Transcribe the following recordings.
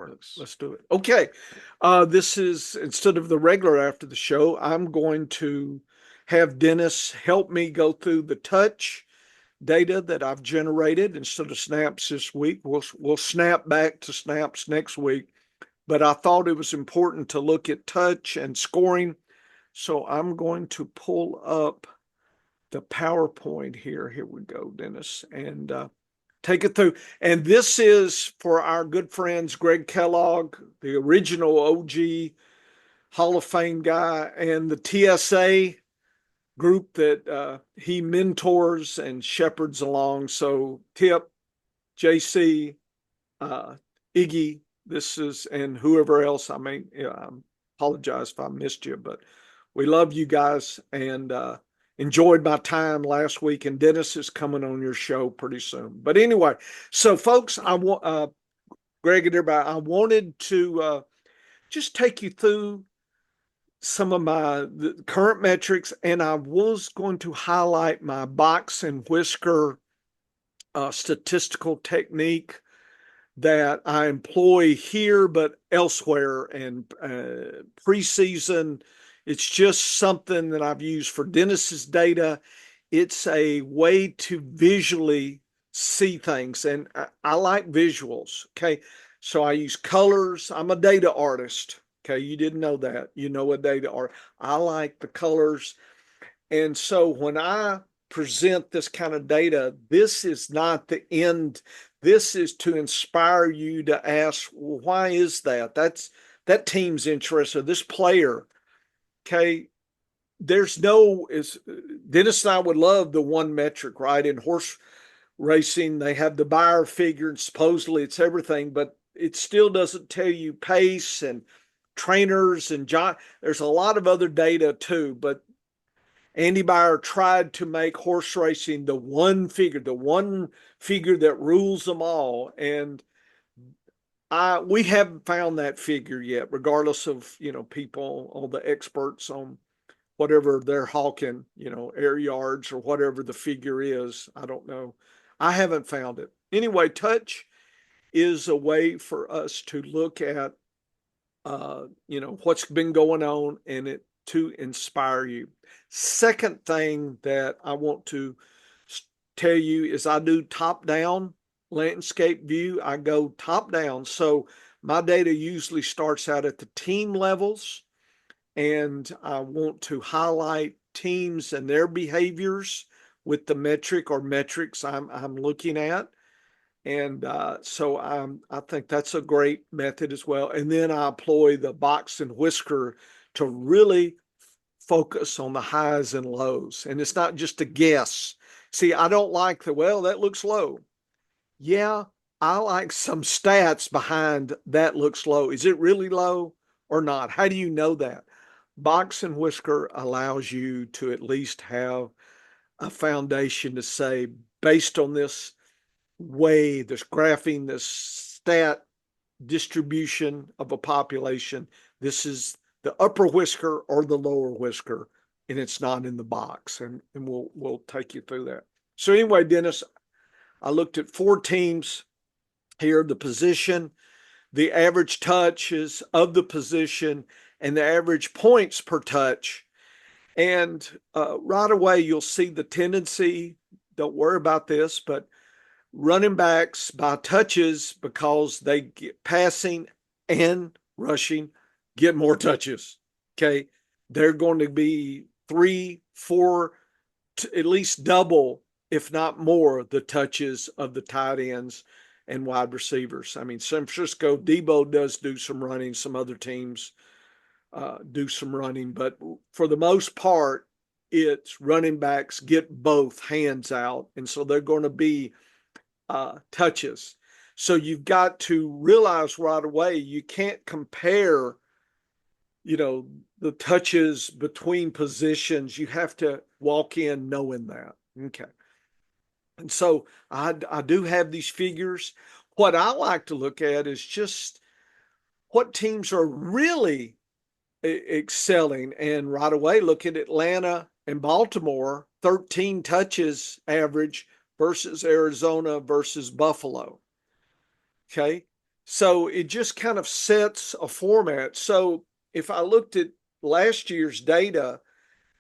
works. Let's do it. Okay. This is, instead of the regular after the show, I'm going to have Dennis help me go through the touch data that I've generated instead of snaps this week. We'll snap back to snaps next week, but I thought it was important to look at touch and scoring. So I'm going to pull up the PowerPoint here. Here we go, Dennis, and take it through. And this is for our good friends, Greg Kellogg, the original OG Hall of Fame guy, and the TSA group that he mentors and shepherds along. So, Tip, JC, uh, Iggy, this is, and whoever else. I mean, I apologize if I missed you, but we love you guys and enjoyed my time last week. And Dennis is coming on your show pretty soon. But anyway, so folks, I want Greg and everybody, I wanted to just take you through some of my current metrics, and I was going to highlight my box and whisker statistical technique that I employ here, but elsewhere. And preseason, it's just something that I've used for Dennis's data. It's a way to visually see things, and I like visuals. Okay, so I use colors. I'm a data artist. Okay, you didn't know that. You know a data art. I like the colors, and so when I present this kind of data, this is not the end. This is to inspire you to ask, well, why is that? That team's interested. This player, okay. There's no is Dennis and I would love the one metric, right? In horse racing, they have the Beyer figure, and supposedly it's everything, but it still doesn't tell you pace and trainers and John. There's a lot of other data too, but Andy Beyer tried to make horse racing the one figure that rules them all. And we haven't found that figure yet, regardless of, people, all the experts on whatever they're hawking, air yards or whatever the figure is. I don't know. I haven't found it. Anyway, touch is a way for us to look at, what's been going on and it to inspire you. Second thing that I want to tell you is I do top down landscape view. I go top down. So my data usually starts out at the team levels, and I want to highlight teams and their behaviors with the metric or metrics I'm looking at. And so I think that's a great method as well. And then I employ the box and whisker to really focus on the highs and lows. And it's not just a guess. See, I don't like well, that looks low. Yeah, I like some stats behind that looks low. Is it really low or not? How do you know that? Box and whisker allows you to at least have a foundation to say, based on this way, this graphing, this stat distribution of a population, this is the upper whisker or the lower whisker, and it's not in the box. And we'll take you through that. So anyway, Dennis, I looked at 4 teams here, the position, the average touches of the position, and the average points per touch. And right away, you'll see the tendency. Don't worry about this, but running backs by touches, because they get passing and rushing, get more touches. Okay. They're going to be 3, 4, at least double, if not more, the touches of the tight ends and wide receivers. I mean, San Francisco, Debo does do some running, some other teams do some running, but for the most part, it's running backs get both hands out. And so they're going to be touches. So you've got to realize right away, you can't compare, the touches between positions. You have to walk in knowing that. Okay. And so I do have these figures. What I like to look at is just what teams are really excelling. And right away, look at Atlanta and Baltimore, 13 touches average versus Arizona versus Buffalo. Okay. So it just kind of sets a format. So if I looked at last year's data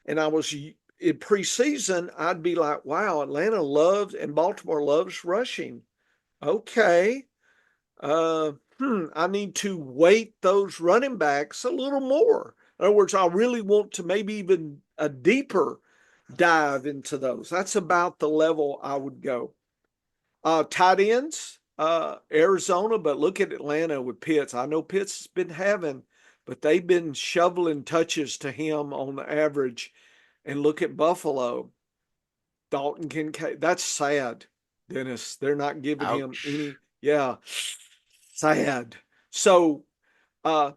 and I was in preseason, I'd be like, wow, Atlanta loves and Baltimore loves rushing. Okay. I need to weight those running backs a little more. In other words, I really want to maybe even a deeper dive into those. That's about the level I would go. Tight ends, Arizona, but look at Atlanta with Pitts. I know Pitts has been having, but they've been shoveling touches to him on the average. And look at Buffalo, Dalton Kincaid. That's sad, Dennis. They're not giving him Ouch. any. Yeah, sad. So, uh,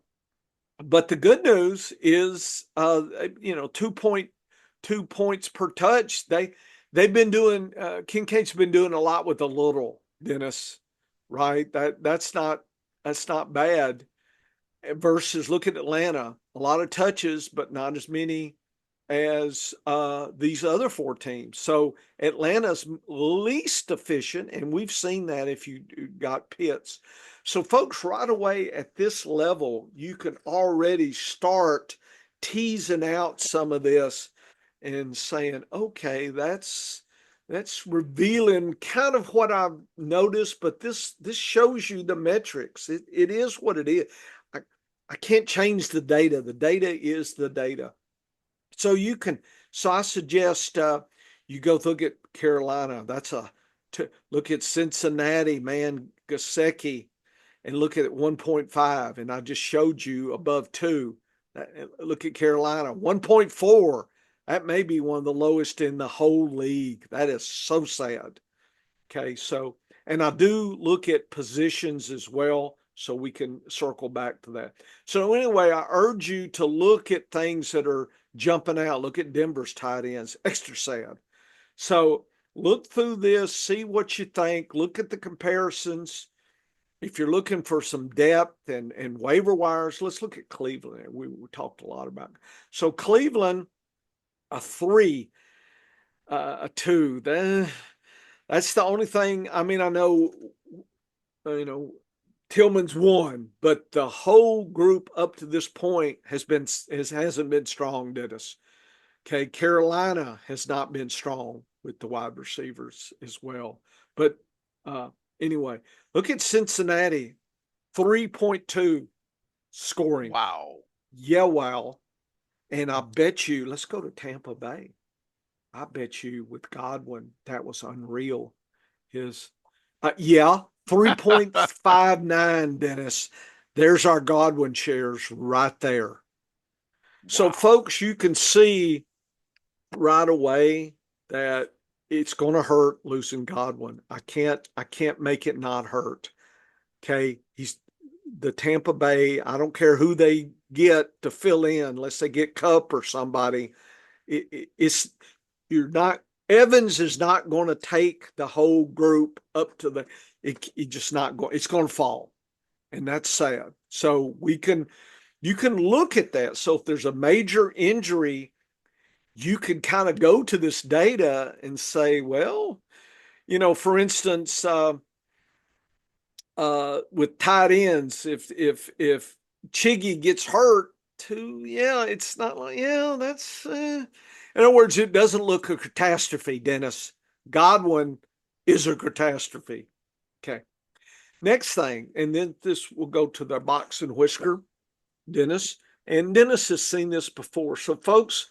but the good news is, 2.2 points per touch. They've been doing. Kincaid's been doing a lot with a little, Dennis. Right? That's not bad. Versus look at Atlanta, a lot of touches, but not as many as these other four teams. So Atlanta's least efficient, and we've seen that if you got Pitts. So, folks, right away at this level, you can already start teasing out some of this and saying, okay, that's revealing kind of what I've noticed, but this shows you the metrics. It is what it is. I, I can't change the data. The data is the data. So you can. So I suggest you go look at Carolina. Look at Cincinnati, man, Gasecki, and look at 1.5. And I just showed you above two. Look at Carolina, 1.4. That may be one of the lowest in the whole league. That is so sad. Okay, so, and I do look at positions as well, so we can circle back to that. So anyway, I urge you to look at things that are jumping out. Look at Denver's tight ends, extra sad. So look through this, see what you think, look at the comparisons. If you're looking for some depth and waiver wires, let's look at Cleveland. We talked a lot about. So Cleveland, a 3, a 2. That's the only thing. I mean, I know, you know, Tillman's 1, but the whole group up to this point hasn't been strong, Dennis. Okay, Carolina has not been strong with the wide receivers as well. But uh, anyway, look at Cincinnati, 3.2 scoring. Wow. Yeah, wow. And I bet you, let's go to Tampa Bay. I bet you with Godwin, that was unreal. His, yeah, 3.59, Dennis. There's our Godwin shares right there. So, Wow. folks, you can see right away that it's going to hurt losing Godwin. I can't make it not hurt. Okay, he's the Tampa Bay. I don't care who they get to fill in, unless they get Cup or somebody. It's you're not Evans is not going to take the whole group up to the. It just not going. It's going to fall, and that's sad. So you can look at that. So if there's a major injury, you can kind of go to this data and say, well, for instance, with tight ends, if Chiggy gets hurt, too, yeah, it's not like, yeah, that's. In other words, it doesn't look a catastrophe, Dennis. Godwin is a catastrophe. Okay. Next thing, and then this will go to the box and whisker, Dennis. And Dennis has seen this before. So, folks,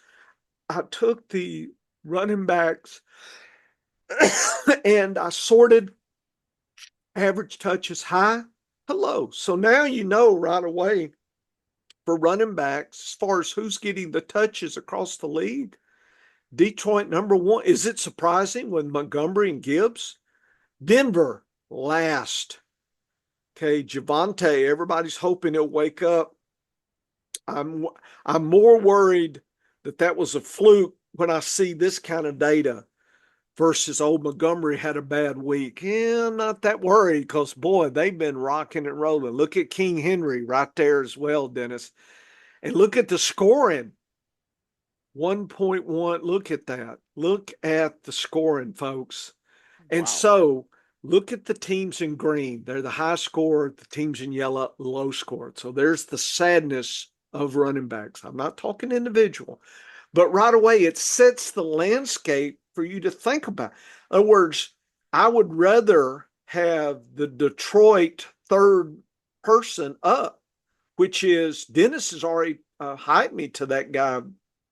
I took the running backs and I sorted average touches high to low. So now you know right away for running backs, as far as who's getting the touches across the league, Detroit number 1. Is it surprising with Montgomery and Gibbs? Denver last. Okay, Javante, everybody's hoping he'll wake up. I'm I'm more worried that was a fluke when I see this kind of data versus old Montgomery had a bad week. Yeah, I'm not that worried because, boy, they've been rocking and rolling. Look at King Henry right there as well, Dennis. And look at the scoring, 1.1. Look at that. Look at the scoring, folks. And Wow. so Look at the teams in green. They're the high score, the teams in yellow, low score. So there's the sadness of running backs. I'm not talking individual, but right away it sets the landscape for you to think about. In other words, I would rather have the Detroit third person up, which is Dennis has already hyped me to that guy,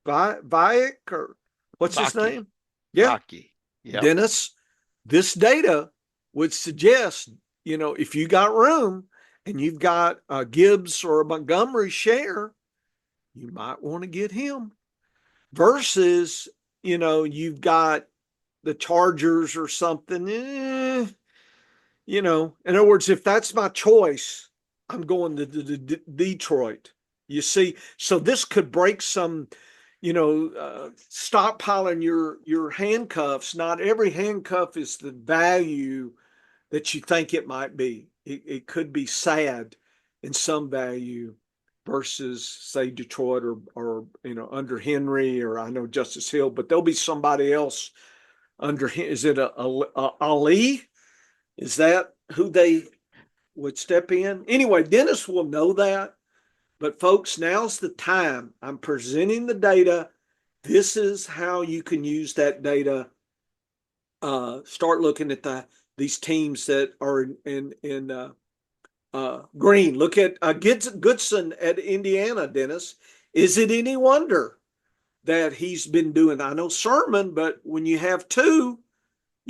Vivek, or what's his Baki. name? Yeah, Baki. Yep. Dennis, this data would suggest, if you got room and you've got a Gibbs or a Montgomery share, you might want to get him versus, you've got the Chargers or something. In other words, if that's my choice, I'm going to Detroit. You see, so this could break some, stockpiling your handcuffs. Not every handcuff is the value that you think it might be. It could be sad in some value versus say Detroit or under Henry, or I know Justice Hill, but there'll be somebody else under. Is it a Ali? Is that who they would step in? Anyway, Dennis will know that. But folks, now's the time. I'm presenting the data. This is how you can use that data. Start looking at these teams that are in green. Look at Goodson at Indiana, Dennis. Is it any wonder that he's been doing? I know Sermon, but when you have two,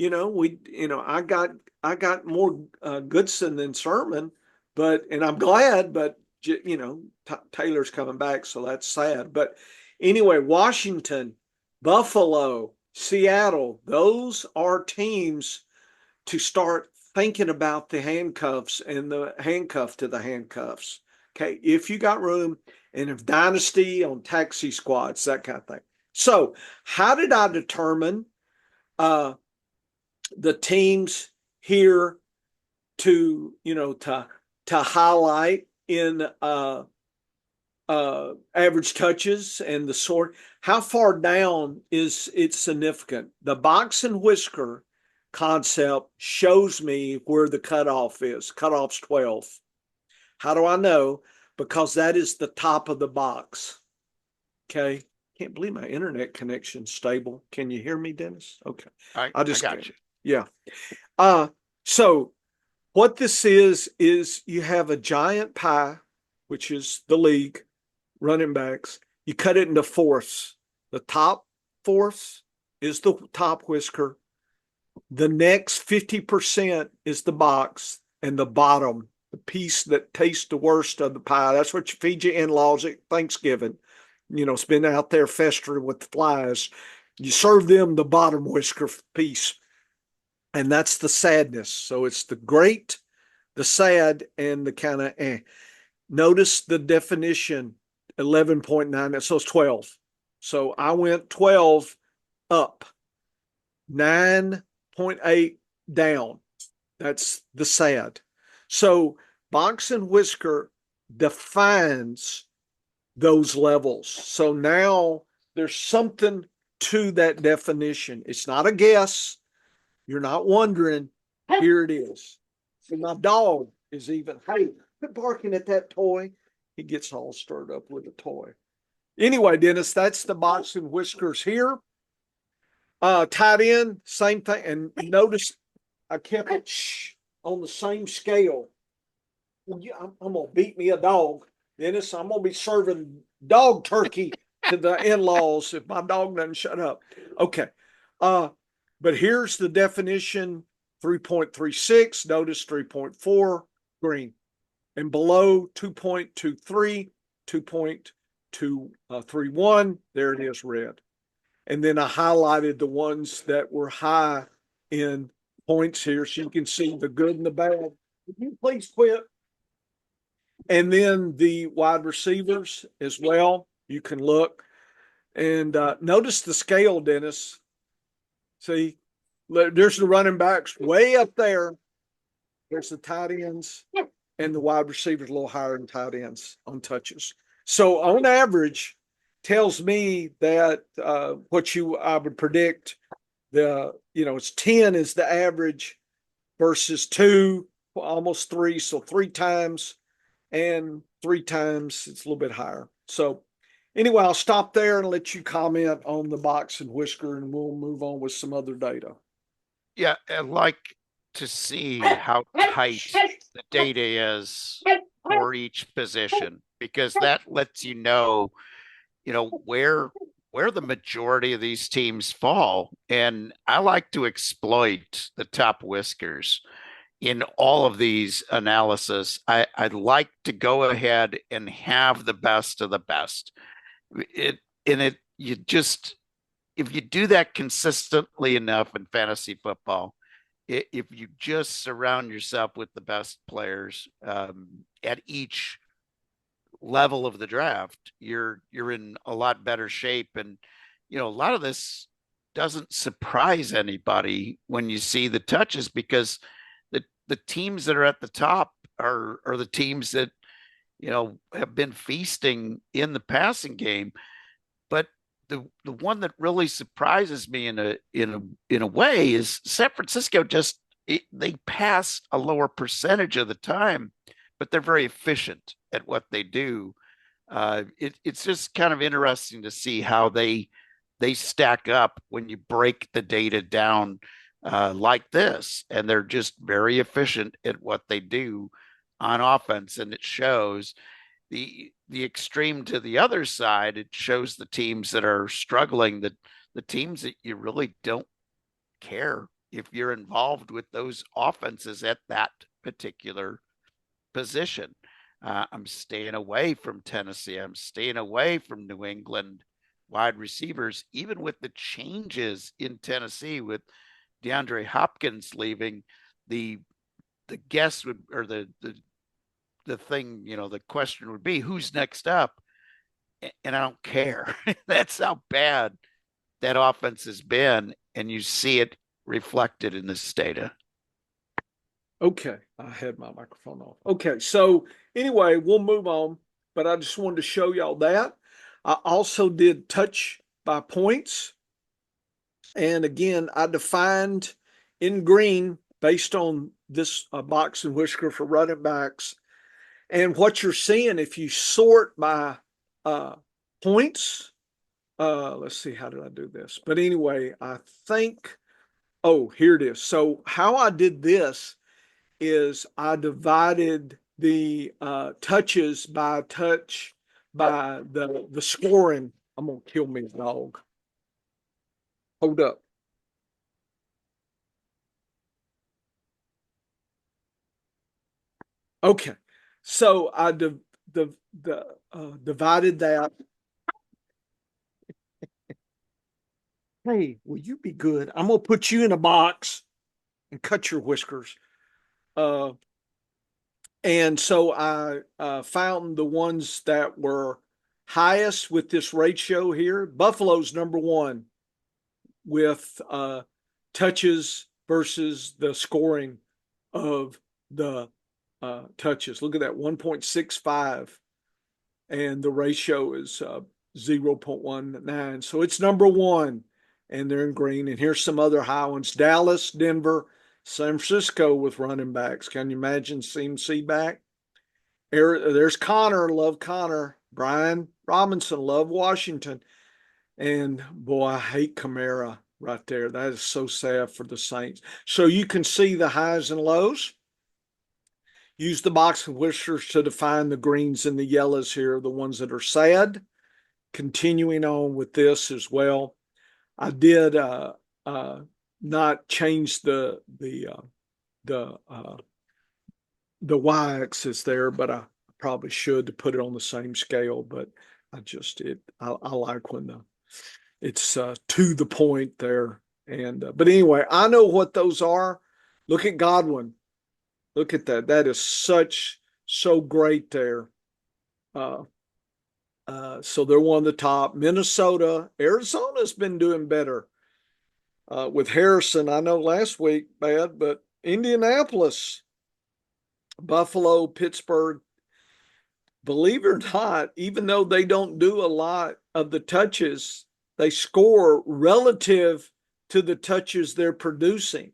I got more Goodson than Sermon, and I'm glad, but Taylor's coming back, so that's sad. But anyway, Washington, Buffalo, Seattle, those are teams to start thinking about the handcuffs and the handcuff to the handcuffs. Okay, if you got room, and if dynasty on taxi squads, that kind of thing. So, how did I determine the teams here to highlight in average touches and the sort? How far down is it significant? The box and whisker concept shows me where the cutoff is. Cutoff's 12. How do I know? Because that is the top of the box. Okay. Can't believe my internet connection's stable. Can you hear me, Dennis? Okay. I I just got can't. you. Yeah. So what this is you have a giant pie, which is the league, running backs. You cut it into fourths. The top fourth is the top whisker. The next 50% is the box, and the bottom, the piece that tastes the worst of the pie. That's what you feed your in-laws at Thanksgiving. It's been out there festering with flies. You serve them the bottom whisker piece, and that's the sadness. So it's the great, the sad, and the kind of eh. Notice the definition, 11.9, so it's 12. So I went 12 up, 9.8 down. That's the sad. So box and whisker defines those levels. So now there's something to that definition. It's not a guess. You're not wondering. Here it is. So my dog is even, hey, quit barking at that toy. He gets all stirred up with a toy. Anyway, Dennis, that's the box and whiskers here. Tight end, same thing. And notice I kept it on the same scale. Well, yeah, I'm going to beat me a dog, Dennis. I'm going to be serving dog turkey to the in-laws if my dog doesn't shut up. Okay. But here's the definition, 3.36. Notice 3.4, green. And below 2.23, 2.231, there it is, red. And then I highlighted the ones that were high in points here so you can see the good and the bad. Would you please quit? And then the wide receivers as well. You can look and notice the scale, Dennis. See, there's the running backs way up there. There's the tight ends and the wide receivers a little higher than tight ends on touches. So on average, tells me that I would predict it's 10 is the average versus 2, almost 3. So 3 times, and 3 times it's a little bit higher. So anyway, I'll stop there and let you comment on the box and whisker, and we'll move on with some other data. Yeah, I'd like to see how tight the data is for each position, because that lets you know where the majority of these teams fall. And I like to exploit the top whiskers in all of these analysis. I'd like to go ahead and have the best of the best. It in it you just if you do that consistently enough in fantasy football, if you just surround yourself with the best players at each level of the draft, you're in a lot better shape. And a lot of this doesn't surprise anybody when you see the touches, because the teams that are at the top are the teams that have been feasting in the passing game. But the one that really surprises me in a way is San Francisco. They pass a lower percentage of the time, but they're very efficient at what they do. It's just kind of interesting to see how they stack up when you break the data down like this, and they're just very efficient at what they do on offense, and it shows. The extreme to the other side, it shows the teams that are struggling, the teams that you really don't care if you're involved with those offenses at that particular position. I'm staying away from Tennessee. I'm staying away from New England wide receivers, even with the changes in Tennessee with DeAndre Hopkins leaving. The guess would, or the thing, the question would be, who's next up? And I don't care. That's how bad that offense has been, and you see it reflected in this data. Okay, I had my microphone off. Okay, so anyway, we'll move on, but I just wanted to show y'all that. I also did touch by points. And again, I defined in green based on this box and whisker for running backs. And what you're seeing, if you sort by points, let's see, how did I do this? But anyway, I think, oh, here it is. So how I did this is I divided the touches by touch by the scoring. I'm gonna kill me a dog. Hold up. Okay, so I divided that. Hey, will you be good? I'm gonna put you in a box and cut your whiskers. Uh, and so I found the ones that were highest with this ratio here. Buffalo's number one with touches versus the scoring of the touches. Look at that, 1.65, and the ratio is 0.19. So it's number one, and they're in green. And here's some other high ones: Dallas, Denver, San Francisco with running backs. Can you imagine CMC back? There's Connor, love Connor. Brian Robinson, love Washington. And boy, I hate Kamara right there. That is so sad for the Saints. So you can see the highs and lows. Use the box and whiskers to define the greens and the yellows here, the ones that are sad. Continuing on with this as well. I did not change the y-axis there, but I probably should to put it on the same scale. But I like when it's to the point there. And but anyway, I know what those are. Look at Godwin. Look at that. That is so great there. So they're one of the top. Minnesota, Arizona's been doing better with Harrison. I know last week bad, but Indianapolis, Buffalo, Pittsburgh, believe it or not, even though they don't do a lot of the touches, they score relative to the touches they're producing.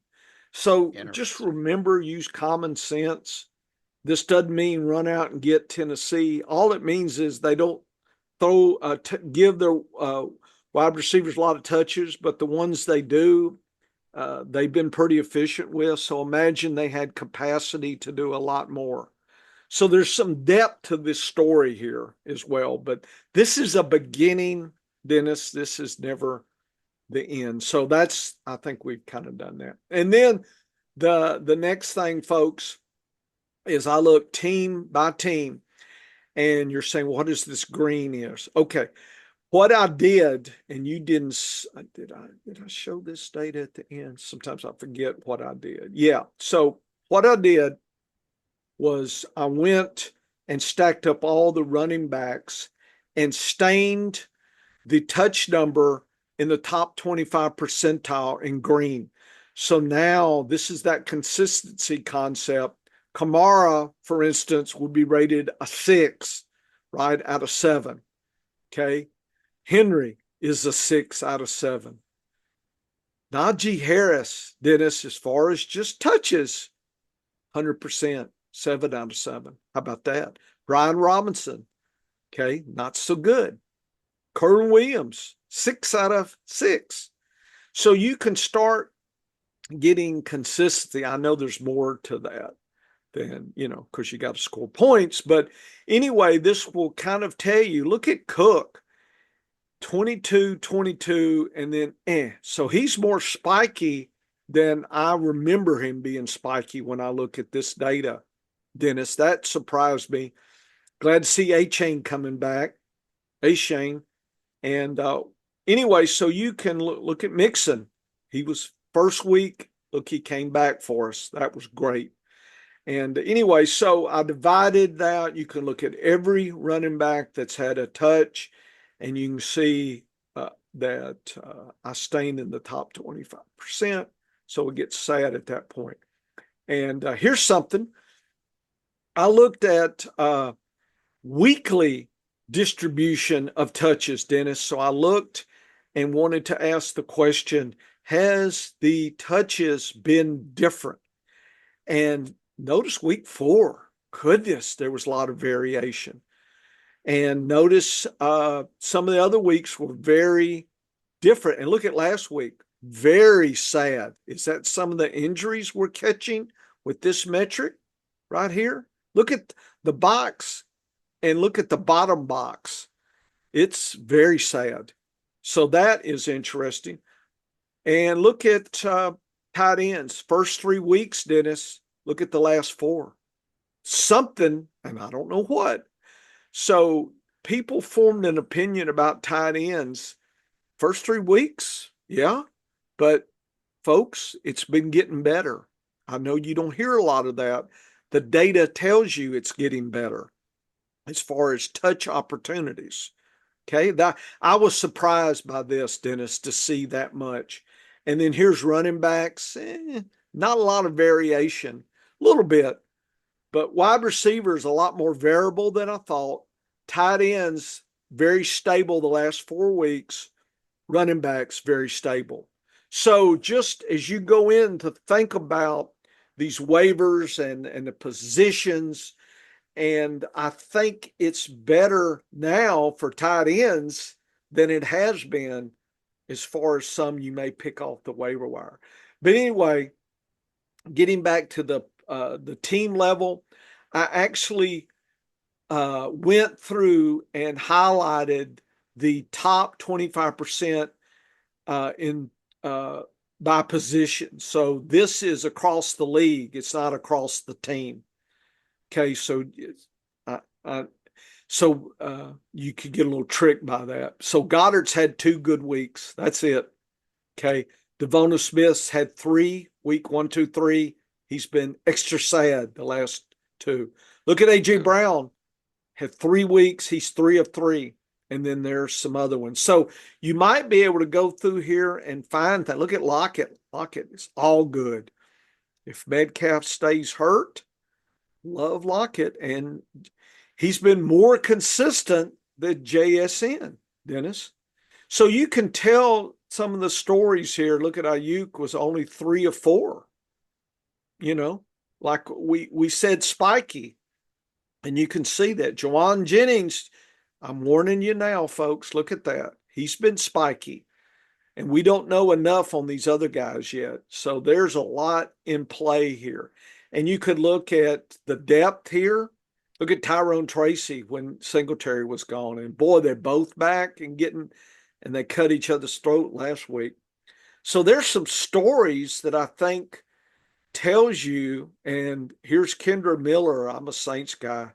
So just Interesting. remember, use common sense. This doesn't mean run out and get Tennessee. All it means is they don't give their wide receivers a lot of touches, but the ones they do, they've been pretty efficient with. So imagine they had capacity to do a lot more. So there's some depth to this story here as well. But this is a beginning, Dennis. This is never the end. So that's, I think we've kind of done that. And then the next thing, folks, is I look team by team, and you're saying, what is this green is? Okay. What I did, and you didn't, did I show this data at the end? Sometimes I forget what I did. Yeah. So what I did was I went and stacked up all the running backs and stained the touch number in the top 25 percentile in green. So now this is that consistency concept. Kamara, for instance, would be rated a 6, right, out of 7. Okay. Henry is a 6 out of 7. Najee Harris, Dennis, as far as just touches, 100%, 7 out of 7. How about that? Brian Robinson, okay, not so good. Kerwin Williams, 6 out of 6. So you can start getting consistency. I know there's more to that than, because you got to score points. But anyway, this will kind of tell you, look at Cook, 22, 22, and then So he's more spiky than I remember him being spiky when I look at this data, Dennis. That surprised me. Glad to see A-Chain coming back. A-Chain. And anyway, so you can look at Mixon. He was first week. Look, he came back for us. That was great. And anyway, so I divided that. You can look at every running back that's had a touch, and you can see that I stained in the top 25%. So it gets sad at that point. And here's something. I looked at weekly distribution of touches, Dennis. So I looked and wanted to ask the question, has the touches been different? And notice week 4, goodness, there was a lot of variation. And notice some of the other weeks were very different. And look at last week, very sad. Is that some of the injuries we're catching with this metric right here? Look at the box and look at the bottom box. It's very sad. So that is interesting. And look at tight ends. First 3 weeks, Dennis, look at the last 4. Something, and I don't know what. So people formed an opinion about tight ends. First 3 weeks, yeah. But folks, it's been getting better. I know you don't hear a lot of that. The data tells you it's getting better as far as touch opportunities. Okay, I was surprised by this, Dennis, to see that much. And then here's running backs, not a lot of variation, a little bit, but wide receivers a lot more variable than I thought. Tight ends very stable the last 4 weeks. Running backs very stable. So just as you go in to think about these waivers and the positions, and I think it's better now for tight ends than it has been as far as some you may pick off the waiver wire. But anyway, getting back to the team level, I actually went through and highlighted the top 25% in by position. So this is across the league. It's not across the team. Okay, so you could get a little tricked by that. So Goddard's had 2 good weeks. That's it. Okay, Devonta Smith's had 3, week 1, 2, 3. He's been extra sad the last 2. Look at AJ Brown, had 3 weeks. He's 3 of 3. And then there's some other ones. So you might be able to go through here and find that. Look at Lockett. Lockett is all good. If Metcalf stays hurt, love Lockett. And he's been more consistent than JSN, Dennis. So you can tell some of the stories here. Look at Ayuk was only 3 of 4. you know, like we said, spiky. And you can see that. Jawan Jennings, I'm warning you now, folks, look at that. He's been spiky. And we don't know enough on these other guys yet. So there's a lot in play here. And you could look at the depth here. Look at Tyrone Tracy when Singletary was gone. And boy, they're both back and and they cut each other's throat last week. So there's some stories that I think tells you, and here's Kendra Miller. I'm a Saints guy.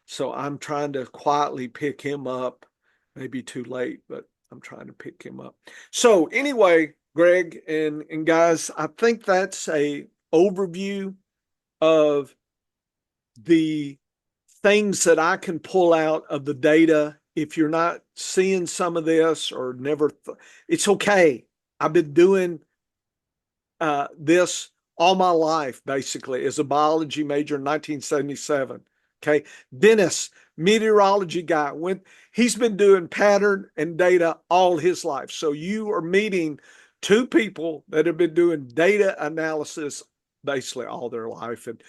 So I'm trying to quietly pick him up. Maybe too late, but I'm trying to pick him up. So anyway, Greg and guys, I think that's a overview of the things that I can pull out of the data. If you're not seeing some of this or never, it's okay. I've been doing this all my life, basically, as a biology major in 1977. Okay. Dennis, meteorology guy, he's been doing pattern and data all his life. So you are meeting two people that have been doing data analysis basically all their life. And,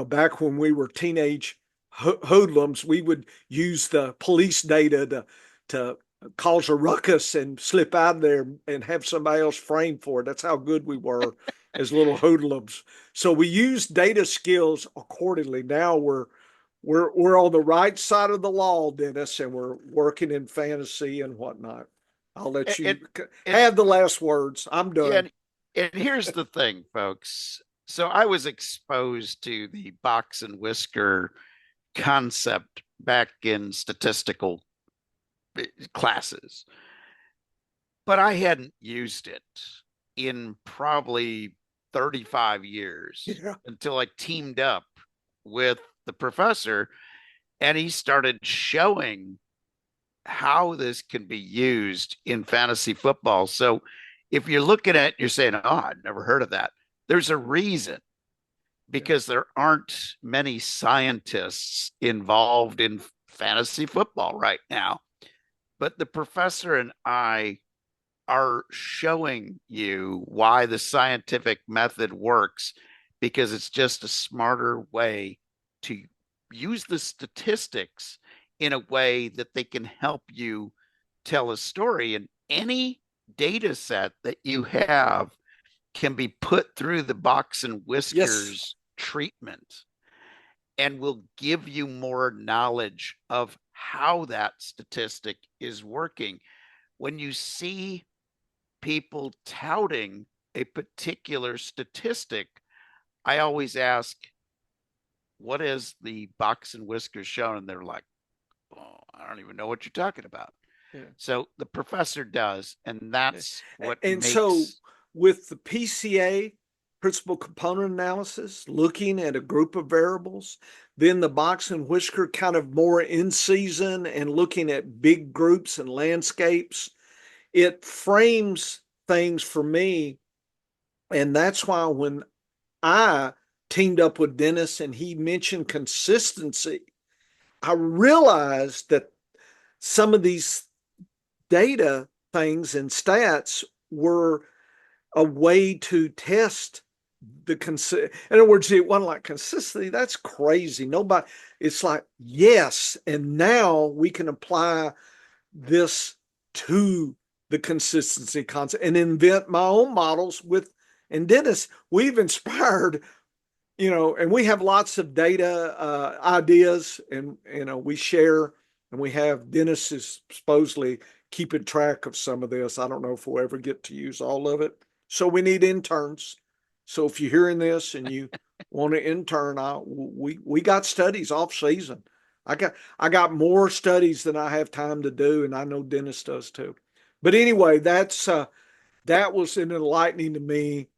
back when we were teenage hoodlums, we would use the police data to cause a ruckus and slip out of there and have somebody else framed for it. That's how good we were as little hoodlums. So we use data skills accordingly. Now we're on the right side of the law, Dennis, and we're working in fantasy and whatnot. I'll let you And, and, have the last words. I'm yeah, done. and here's the thing, folks. So I was exposed to the box and whisker concept back in statistical classes, but I hadn't used it in probably 35 years Yeah. until I teamed up with the professor and he started showing how this can be used in fantasy football. So if you're looking at it, you're saying, oh, I've never heard of that. There's a reason Yeah. because there aren't many scientists involved in fantasy football right now. But the professor and I are showing you why the scientific method works because it's just a smarter way to use the statistics in a way that they can help you tell a story. And any data set that you have can be put through the box and Yes. whiskers treatment and will give you more knowledge of how that statistic is working. When you see people touting a particular statistic, I always ask, what is the box and whiskers shown? And they're like, oh, I don't even know what you're talking about. Yeah. So the professor does, and that's what And so makes with the PCA, principal component analysis, looking at a group of variables, then the box and whisker kind of more in season and looking at big groups and landscapes, it frames things for me. And that's why when I teamed up with Dennis and he mentioned consistency, I realized that some of these data things and stats were a way to test in other words, it wasn't like consistency. That's crazy. Nobody, it's like, yes. And now we can apply this to the consistency concept and invent my own models and Dennis, we've inspired, and we have lots of data ideas and, we share and we have Dennis is supposedly keeping track of some of this. I don't know if we'll ever get to use all of it. So we need interns. So if you're hearing this and you want to intern, we got studies off season. I got more studies than I have time to do, and I know Dennis does too. But anyway, that was an enlightening to me,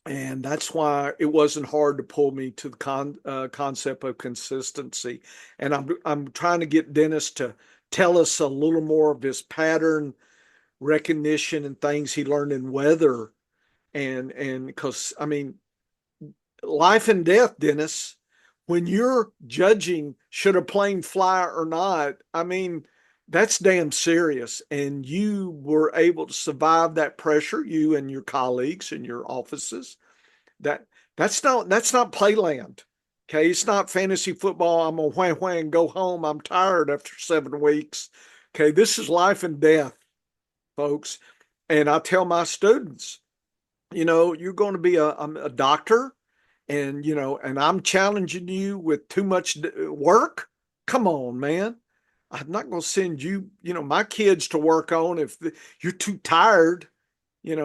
and that's why it wasn't hard to pull me to the concept of consistency. And I'm trying to get Dennis to tell us a little more of his pattern recognition and things he learned in weather, and because I mean, life and death, Dennis. When you're judging should a plane fly or not, I mean, that's damn serious. And you were able to survive that pressure, you and your colleagues and your offices. That That's not playland. Okay, it's not fantasy football. I'm gonna whang whang and go home. I'm tired after 7 weeks. Okay, this is life and death, folks. And I tell my students, you're going to be a doctor, and and I'm challenging you with too much work. Come on, man. I'm not going to send my kids to work on if you're too tired.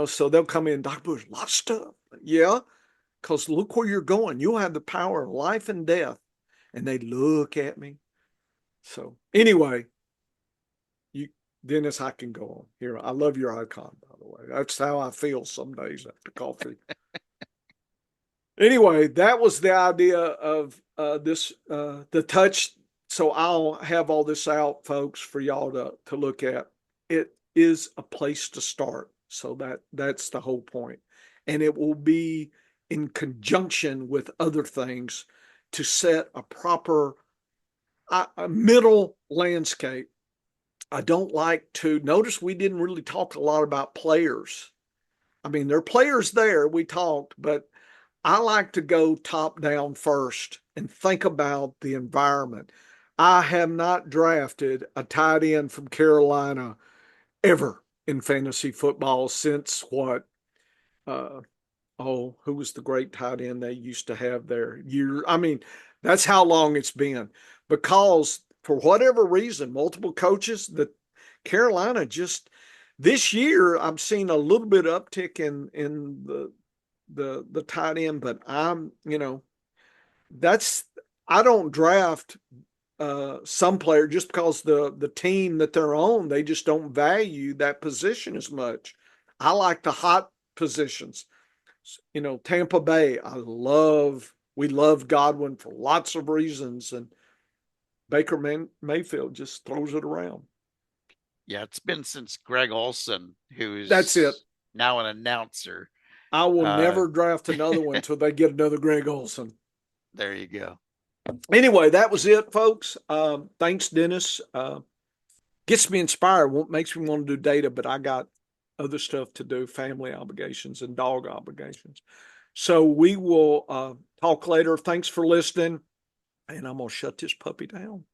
So they'll come in, Dr. Bush, a lot of stuff. Yeah, because look where you're going. You'll have the power of life and death. And they look at me. So anyway, you Dennis, I can go on here. I love your icon, by the way. That's how I feel some days after coffee. Anyway, that was the idea of this the touch. So I'll have all this out, folks, for y'all to look at. It is a place to start. So that's the whole point. And it will be in conjunction with other things to set a proper a middle landscape. I don't like to notice we didn't really talk a lot about players. I mean, there are players there, we talked, but I like to go top down first and think about the environment. I have not drafted a tight end from Carolina ever in fantasy football since what? Uh, who was the great tight end they used to have there? I mean, that's how long it's been. Because for whatever reason, multiple coaches, that Carolina just this year I'm seeing a little bit uptick in the tight end, but that's I don't draft some player just because the team that they're on, they just don't value that position as much. I like the hot positions. Tampa Bay, we love Godwin for lots of reasons, and Mayfield just throws it around. Yeah, it's been since Greg Olson, That's it. who's now an announcer. I will Uh, never draft another one until they get another Greg Olson. there you go. Anyway, that was it, folks. Thanks, Dennis. Gets me inspired, makes me want to do data, but I got other stuff to do, family obligations and dog obligations. So we will talk later. Thanks for listening, and I'm going to shut this puppy down.